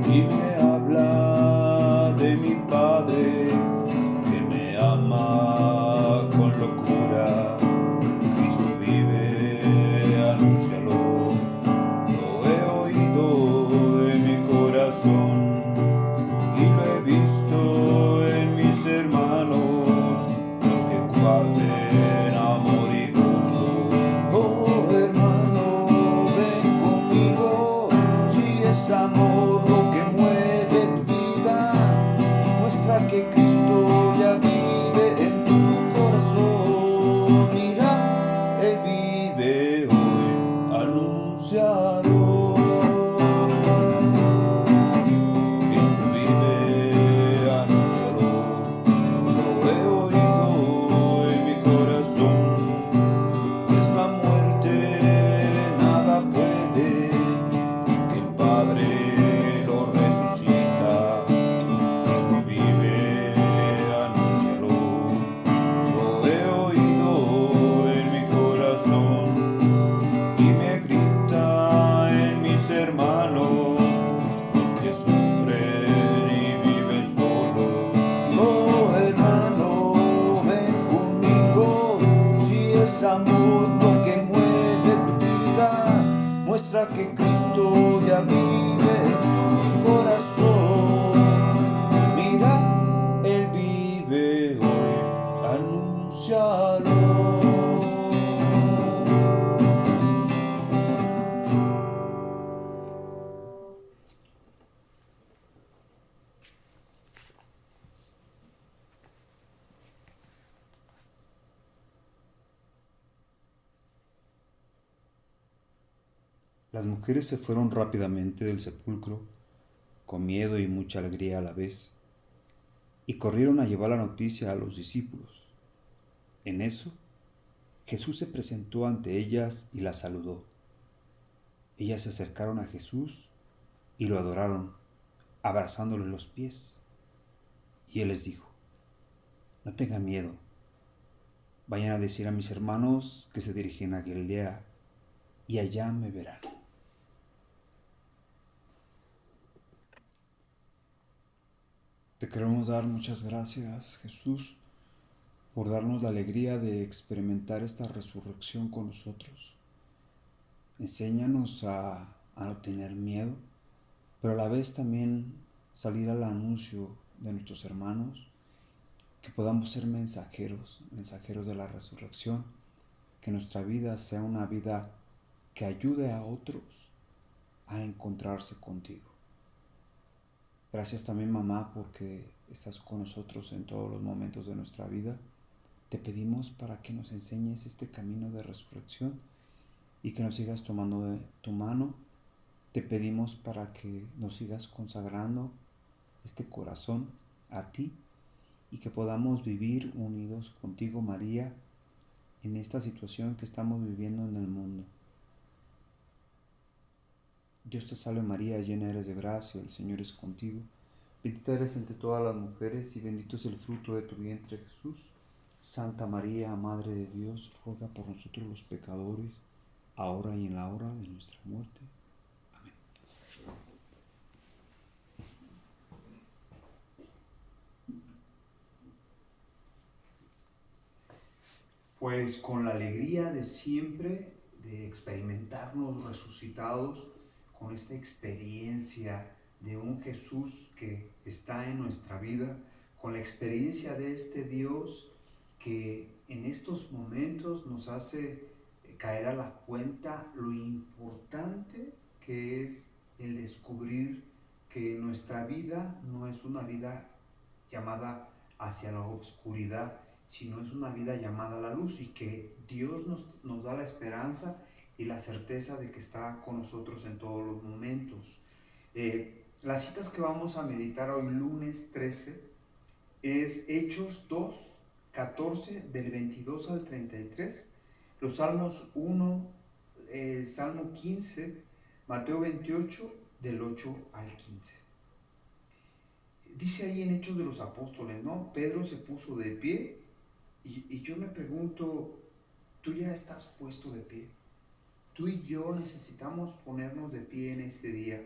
y me habla de mi Padre que me ama con locura. Cristo vive, anúncialo, lo he oído en mi corazón y lo he visto en mis hermanos, los que comparten amor y gozo. Oh hermano, ven conmigo, si es amor lo que mueve tu vida, muestra que Cristo ya vive en tu corazón. Mira, Él vive hoy, anúncialo. Cristo vive, anúncialo, lo he oído en mi corazón, pues la muerte nada puede, que el Padre lo resucita. Cristo vive, anúncialo, lo he oído en mi corazón, y me grita en mis hermanos, los que sufren y viven solos. Oh hermano, ven conmigo, si es amor lo que mueve tu vida, muestra que Cristo ya vive en tu corazón. Mira, Él vive hoy, anúncialo. Las mujeres se fueron rápidamente del sepulcro, con miedo y mucha alegría a la vez, y corrieron a llevar la noticia a los discípulos. En eso, Jesús se presentó ante ellas y las saludó. Ellas se acercaron a Jesús y lo adoraron, abrazándole los pies. Y él les dijo: no tengan miedo, vayan a decir a mis hermanos que se dirigen a Galilea y allá me verán. Te queremos dar muchas gracias, Jesús, por darnos la alegría de experimentar esta resurrección con nosotros. Enséñanos a no tener miedo, pero a la vez también salir al anuncio de nuestros hermanos, que podamos ser mensajeros de la resurrección, que nuestra vida sea una vida que ayude a otros a encontrarse contigo. Gracias también, mamá, porque estás con nosotros en todos los momentos de nuestra vida. Te pedimos para que nos enseñes este camino de resurrección y que nos sigas tomando de tu mano. Te pedimos para que nos sigas consagrando este corazón a ti y que podamos vivir unidos contigo, María, en esta situación que estamos viviendo en el mundo. Dios te salve María, llena eres de gracia, el Señor es contigo. Bendita eres entre todas las mujeres y bendito es el fruto de tu vientre, Jesús. Santa María, Madre de Dios, ruega por nosotros los pecadores, ahora y en la hora de nuestra muerte. Amén. Pues con la alegría de siempre, de experimentarnos resucitados, con esta experiencia de un Jesús que está en nuestra vida, con la experiencia de este Dios que en estos momentos nos hace caer a la cuenta lo importante que es el descubrir que nuestra vida no es una vida llamada hacia la oscuridad, sino es una vida llamada a la luz, y que Dios nos da la esperanza y la certeza de que está con nosotros en todos los momentos. Las citas que vamos a meditar hoy, lunes 13, es Hechos 2, 14, del 22 al 33, los Salmos 1, Salmo 15, Mateo 28, del 8 al 15. Dice ahí en Hechos de los Apóstoles, ¿no? Pedro se puso de pie y yo me pregunto, ¿tú ya estás puesto de pie? Tú y yo necesitamos ponernos de pie en este día.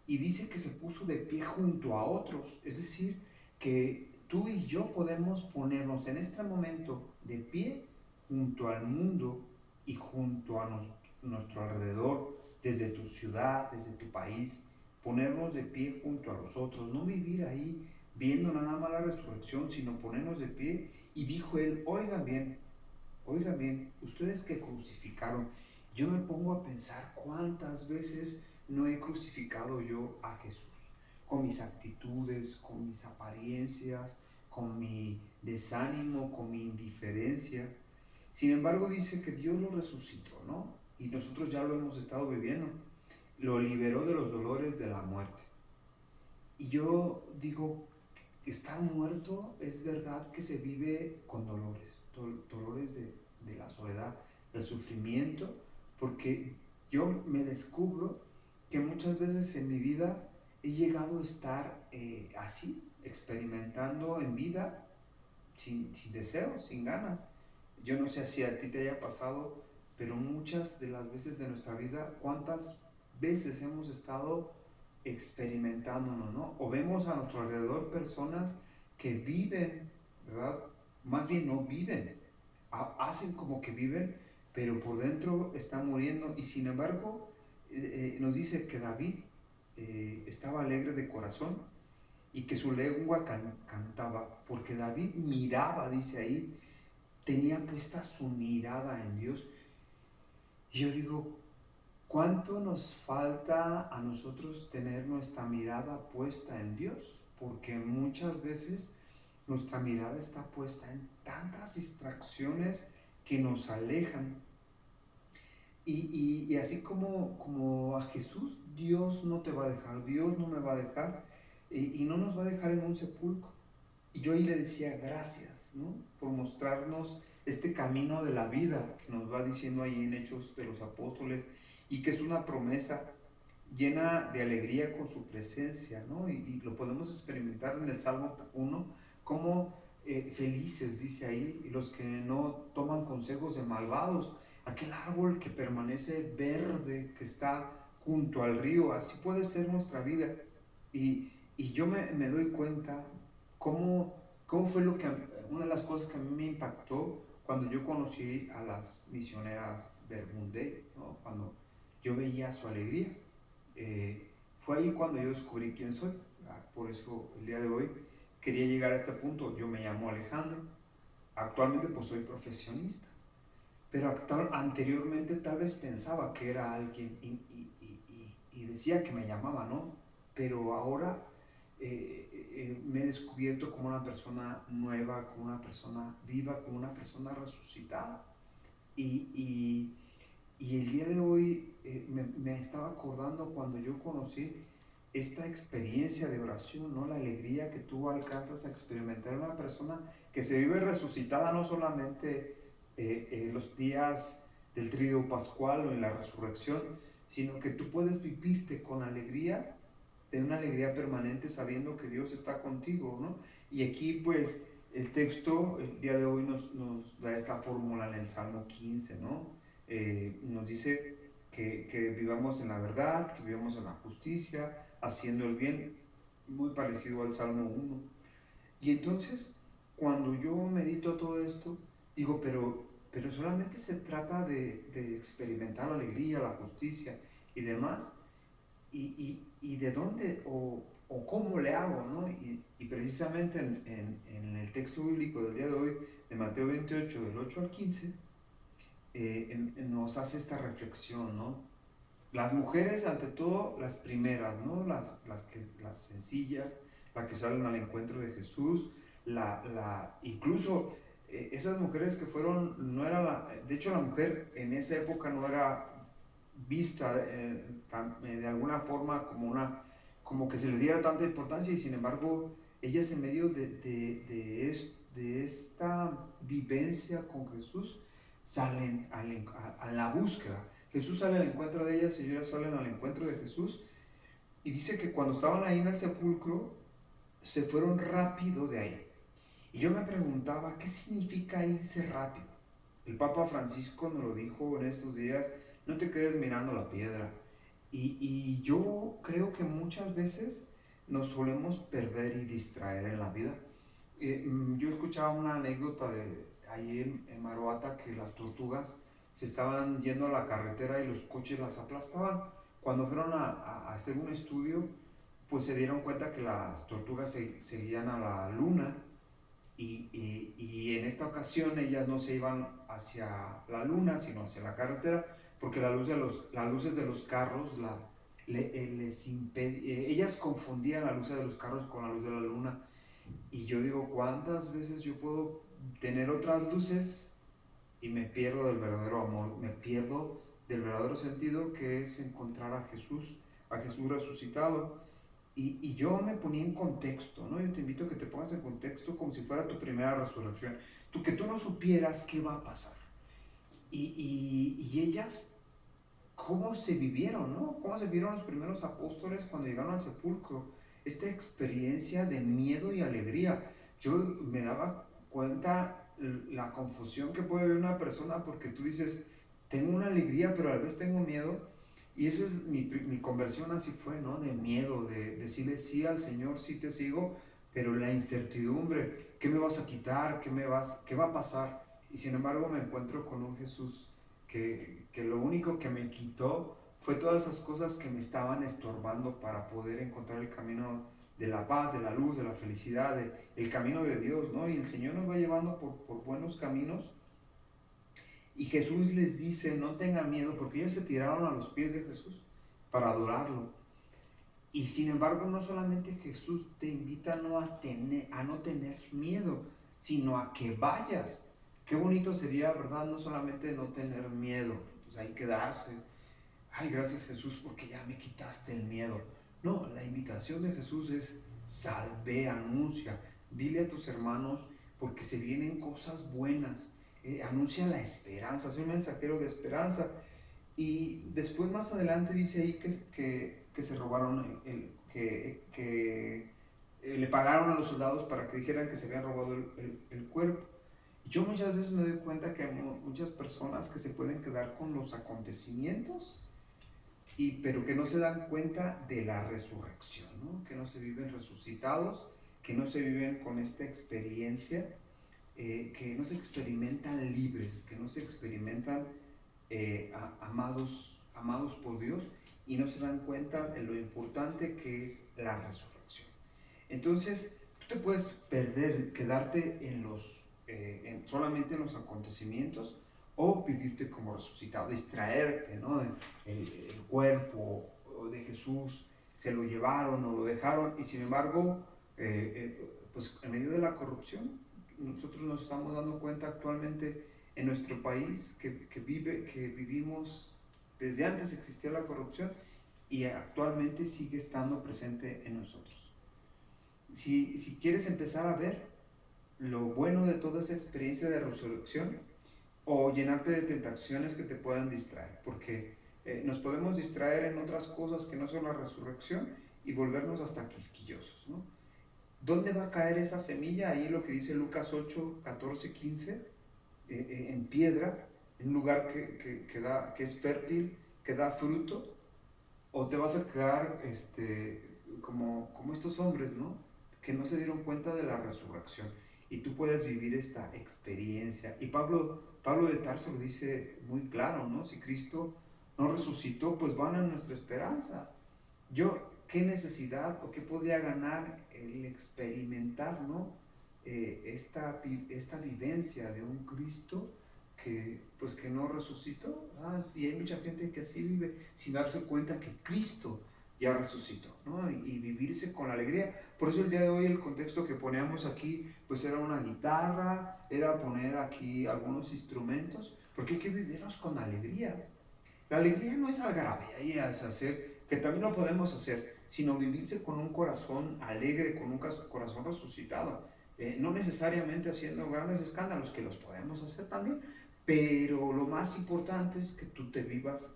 y dice que se puso de pie junto a otros. Es decir, que tú y yo podemos ponernos en este momento de pie junto al mundo y junto a nuestro alrededor, desde tu ciudad, desde tu país, ponernos de pie junto a los otros, no vivir ahí viendo nada más la resurrección, sino ponernos de pie. Y dijo él, oigan bien, ustedes que crucificaron, yo me pongo a pensar cuántas veces no he crucificado yo a Jesús, con mis actitudes, con mis apariencias, con mi desánimo, con mi indiferencia. Sin embargo, dice que Dios lo resucitó, ¿no? Y nosotros ya lo hemos estado viviendo. Lo liberó de los dolores de la muerte. Y yo digo, estar muerto es verdad que se vive con dolores, dolores de la soledad, del sufrimiento, porque yo me descubro que muchas veces en mi vida he llegado a estar así, experimentando en vida sin deseo, sin ganas. Yo no sé si a ti te haya pasado, pero muchas de las veces de nuestra vida, ¿cuántas veces hemos estado experimentándonos, ¿no? O vemos a nuestro alrededor personas que viven, ¿verdad? Más bien no viven, hacen como que viven, pero por dentro están muriendo. Y sin embargo, nos dice que David estaba alegre de corazón y que su lengua cantaba, porque David miraba, dice ahí, tenía puesta su mirada en Dios. Y yo digo, ¿cuánto nos falta a nosotros tener nuestra mirada puesta en Dios? Porque muchas veces nuestra mirada está puesta en tantas distracciones que nos alejan. Y así como a Jesús, Dios no te va a dejar, Dios no me va a dejar, y no nos va a dejar en un sepulcro. Y yo ahí le decía gracias, ¿no? Por mostrarnos este camino de la vida que nos va diciendo ahí en Hechos de los Apóstoles, y que es una promesa llena de alegría con su presencia, ¿no? Y lo podemos experimentar en el Salmo 1, como felices, dice ahí, los que no toman consejos de malvados, aquel árbol que permanece verde, que está junto al río. Así puede ser nuestra vida. Y yo me doy cuenta cómo fue una de las cosas que a mí me impactó cuando yo conocí a las misioneras Verbunday, ¿no? Cuando yo veía su alegría. Fue ahí cuando yo descubrí quién soy. Por eso el día de hoy quería llegar a este punto. Yo me llamo Alejandro. Actualmente pues soy profesionista. Pero anteriormente tal vez pensaba que era alguien y decía que me llamaba, ¿no? Pero ahora me he descubierto como una persona nueva, como una persona viva, como una persona resucitada. Y el día de hoy me estaba acordando cuando yo conocí esta experiencia de oración, ¿no? La alegría que tú alcanzas a experimentar en una persona que se vive resucitada, no solamente los días del Triduo Pascual o en la resurrección, sino que tú puedes vivirte con alegría, de una alegría permanente, sabiendo que Dios está contigo, ¿no? Y aquí pues el texto el día de hoy nos da esta fórmula en el Salmo 15, ¿no? Nos dice que vivamos en la verdad, que vivamos en la justicia, haciendo el bien, muy parecido al Salmo 1. Y entonces, cuando yo medito todo esto, digo, pero solamente se trata de experimentar la alegría, la justicia y demás, y de dónde o cómo le hago, ¿no? Y precisamente en el texto bíblico del día de hoy, de Mateo 28, del 8 al 15, nos hace esta reflexión, ¿no? Las mujeres, ante todo, las primeras, ¿no? Las sencillas, las que salen al encuentro de Jesús, incluso esas mujeres que fueron, no era de hecho la mujer en esa época no era vista de alguna forma como que se le diera tanta importancia, y sin embargo, ellas en medio de esta vivencia con Jesús, salen a la búsqueda. Jesús sale al encuentro de ellas y ellas salen al encuentro de Jesús. Y dice que cuando estaban ahí en el sepulcro, se fueron rápido de ahí. Y yo me preguntaba, ¿qué significa irse rápido? El Papa Francisco nos lo dijo en estos días, no te quedes mirando la piedra. Y yo creo que muchas veces nos solemos perder y distraer en la vida. Yo escuchaba una anécdota de ahí en Maruata, que las tortugas se estaban yendo a la carretera y los coches las aplastaban. Cuando fueron a hacer un estudio, pues se dieron cuenta que las tortugas seguían a la luna y en esta ocasión ellas no se iban hacia la luna, sino hacia la carretera, porque las luces de los carros ellas confundían las luces de los carros con la luz de la luna. Y yo digo, ¿cuántas veces yo puedo tener otras luces y me pierdo del verdadero amor? Me pierdo del verdadero sentido, que es encontrar a Jesús resucitado. Y yo me ponía en contexto, ¿no? Yo te invito a que te pongas en contexto como si fuera tu primera resurrección. Que tú no supieras qué va a pasar. Y ellas, ¿cómo se vivieron, no? ¿Cómo se vieron los primeros apóstoles cuando llegaron al sepulcro? Esta experiencia de miedo y alegría. Yo me daba cuenta la confusión que puede haber una persona, porque tú dices, tengo una alegría, pero a la vez tengo miedo. Y esa es mi conversión, así fue, ¿no? De miedo, de decirle sí al Señor, sí te sigo, pero la incertidumbre, ¿qué me vas a quitar? ¿Qué va a pasar? Y sin embargo me encuentro con un Jesús que lo único que me quitó fue todas esas cosas que me estaban estorbando para poder encontrar el camino de la paz, de la luz, de la felicidad, el camino de Dios, ¿no? Y el Señor nos va llevando por buenos caminos. Y Jesús les dice, no tengan miedo, porque ellos se tiraron a los pies de Jesús para adorarlo. Y sin embargo, no solamente Jesús te invita a no tener miedo, sino a que vayas. Qué bonito sería, ¿verdad? No solamente no tener miedo, pues ahí quedarse. Ay, gracias Jesús porque ya me quitaste el miedo. No, la invitación de Jesús es salve, anuncia. Dile a tus hermanos porque se vienen cosas buenas. Anuncia la esperanza, soy un mensajero de esperanza. Y después más adelante dice ahí que se robaron, que le pagaron a los soldados para que dijeran que se habían robado el cuerpo. Y yo muchas veces me doy cuenta que hay muchas personas que se pueden quedar con los acontecimientos, pero que no se dan cuenta de la resurrección, ¿no? Que no se viven resucitados, que no se viven con esta experiencia, que no se experimentan libres, que no se experimentan amados por Dios, y no se dan cuenta de lo importante que es la resurrección. Entonces, tú te puedes perder, quedarte solamente en los acontecimientos, o vivirte como resucitado, distraerte, ¿no? El cuerpo de Jesús se lo llevaron o lo dejaron, y sin embargo, pues en medio de la corrupción, nosotros nos estamos dando cuenta actualmente en nuestro país que vivimos, desde antes existía la corrupción y actualmente sigue estando presente en nosotros. Si quieres empezar a ver lo bueno de toda esa experiencia de resurrección, o llenarte de tentaciones que te puedan distraer, porque nos podemos distraer en otras cosas que no son la resurrección y volvernos hasta quisquillosos, ¿no? ¿Dónde va a caer esa semilla? Ahí lo que dice Lucas 8, 14, 15, en piedra, en un lugar que es fértil, que da fruto, o te vas a quedar como estos hombres, ¿no? Que no se dieron cuenta de la resurrección, y tú puedes vivir esta experiencia. Y Pablo de Tarso lo dice muy claro, ¿no? Si Cristo no resucitó, pues vana nuestra esperanza. ¿Qué necesidad o qué podría ganar el experimentar, ¿no? Esta vivencia de un Cristo que no resucitó? Y hay mucha gente que así vive sin darse cuenta que Cristo ya resucitó, ¿no? Y vivirse con alegría. Por eso el día de hoy el contexto que poníamos aquí pues era una guitarra, era poner aquí algunos instrumentos, porque hay que vivirnos con alegría. La alegría no es algarabía, es hacer, que también lo podemos hacer, sino vivirse con un corazón alegre, con un corazón resucitado. No necesariamente haciendo grandes escándalos, que los podemos hacer también, pero lo más importante es que tú te vivas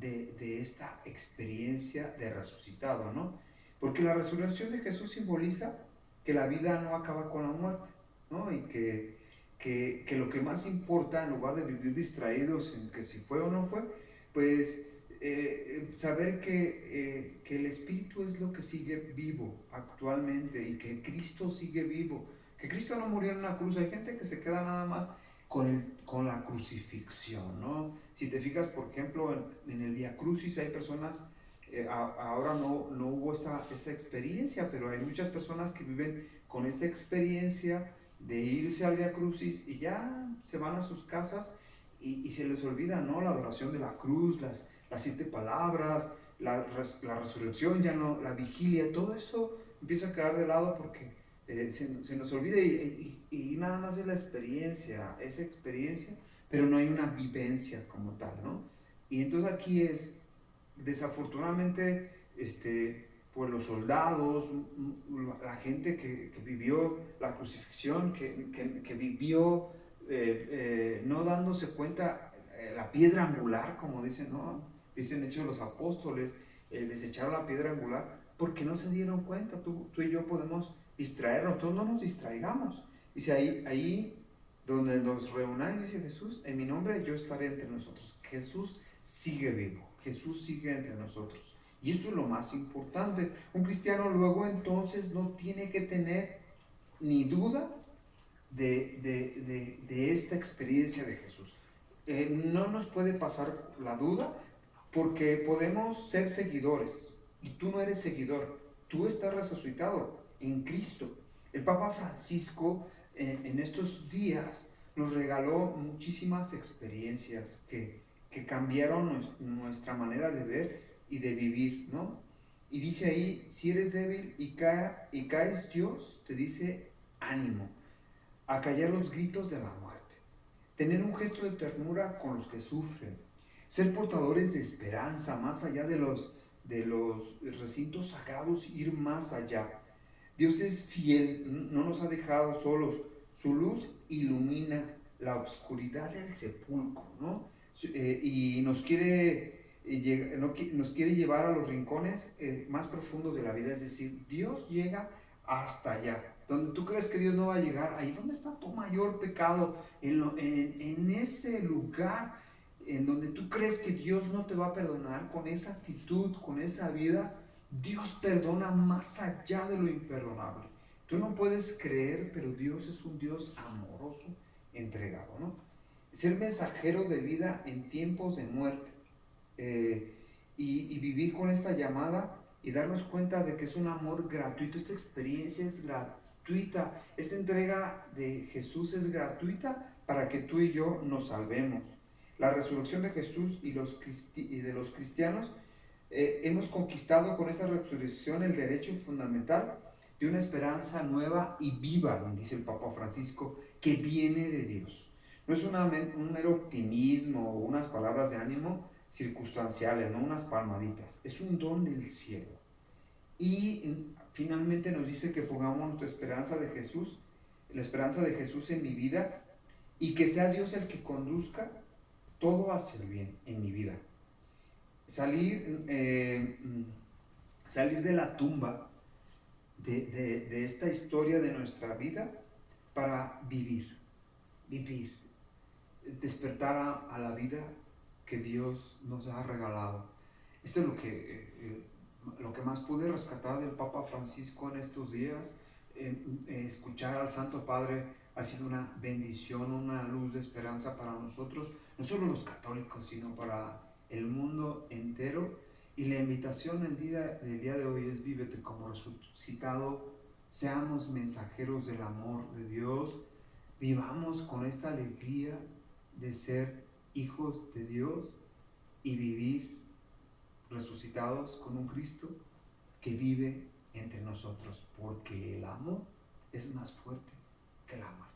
de esta experiencia de resucitado, ¿no? Porque la resurrección de Jesús simboliza que la vida no acaba con la muerte, ¿no? Y que lo que más importa, en lugar de vivir distraídos en que si fue o no fue, pues saber que el Espíritu es lo que sigue vivo actualmente y que Cristo sigue vivo, que Cristo no murió en una cruz. Hay gente que se queda nada más con la crucifixión, ¿no? Si te fijas, por ejemplo, en el Vía Crucis hay personas, ahora no hubo esa experiencia, pero hay muchas personas que viven con esta experiencia de irse al Vía Crucis y ya se van a sus casas y se les olvida, ¿no? La adoración de la cruz, las 7 palabras, la resurrección, ya no, la vigilia, todo eso empieza a quedar de lado porque se nos olvida y nada más es la experiencia, esa experiencia, pero no hay una vivencia como tal, ¿no? Y entonces aquí es, desafortunadamente, pues los soldados, la gente que vivió la crucifixión, que vivió no dándose cuenta, la piedra angular, como dicen, ¿no? Dicen Hechos de los Apóstoles, desecharon la piedra angular porque no se dieron cuenta. Tú y yo podemos distraernos, todos no nos distraigamos. Dice ahí donde nos reunáis, dice Jesús, en mi nombre yo estaré entre nosotros. Jesús sigue vivo, Jesús sigue entre nosotros. Y eso es lo más importante. Un cristiano luego entonces no tiene que tener ni duda de esta experiencia de Jesús. No nos puede pasar la duda porque podemos ser seguidores y tú no eres seguidor, tú estás resucitado en Cristo. El Papa Francisco en estos días nos regaló muchísimas experiencias que cambiaron nuestra manera de ver y de vivir, ¿no? Y dice ahí, si eres débil y caes, Dios te dice ánimo, acallar los gritos de la muerte, tener un gesto de ternura con los que sufren, ser portadores de esperanza más allá de los recintos sagrados, ir más allá. Dios es fiel, no nos ha dejado solos, su luz ilumina la oscuridad del sepulcro, ¿no? Y nos quiere llevar a los rincones más profundos de la vida, es decir, Dios llega hasta allá. Donde tú crees que Dios no va a llegar, ahí donde está tu mayor pecado, en ese lugar en donde tú crees que Dios no te va a perdonar, con esa actitud, con esa vida, Dios perdona más allá de lo imperdonable. Tú no puedes creer, pero Dios es un Dios amoroso, entregado, ¿no? Ser mensajero de vida en tiempos de muerte y vivir con esta llamada y darnos cuenta de que es un amor gratuito. Esta experiencia es gratuita, esta entrega de Jesús es gratuita para que tú y yo nos salvemos. La resurrección de Jesús y de los cristianos, hemos conquistado con esta resurrección el derecho fundamental de una esperanza nueva y viva, dice el Papa Francisco, que viene de Dios. No es un mero optimismo o unas palabras de ánimo circunstanciales, no unas palmaditas, es un don del cielo. Y finalmente nos dice que pongamos nuestra esperanza de Jesús, la esperanza de Jesús en mi vida, y que sea Dios el que conduzca todo hacia el bien en mi vida. Salir de la tumba de esta historia de nuestra vida para vivir, despertar a la vida que Dios nos ha regalado. Esto es lo que más pude rescatar del Papa Francisco en estos días. Escuchar al Santo Padre ha sido una bendición, una luz de esperanza para nosotros, no solo los católicos, sino para el mundo entero. Y la invitación del día de hoy es: vívete como resucitado, seamos mensajeros del amor de Dios, vivamos con esta alegría de ser hijos de Dios y vivir resucitados con un Cristo que vive entre nosotros, porque el amor es más fuerte que la muerte.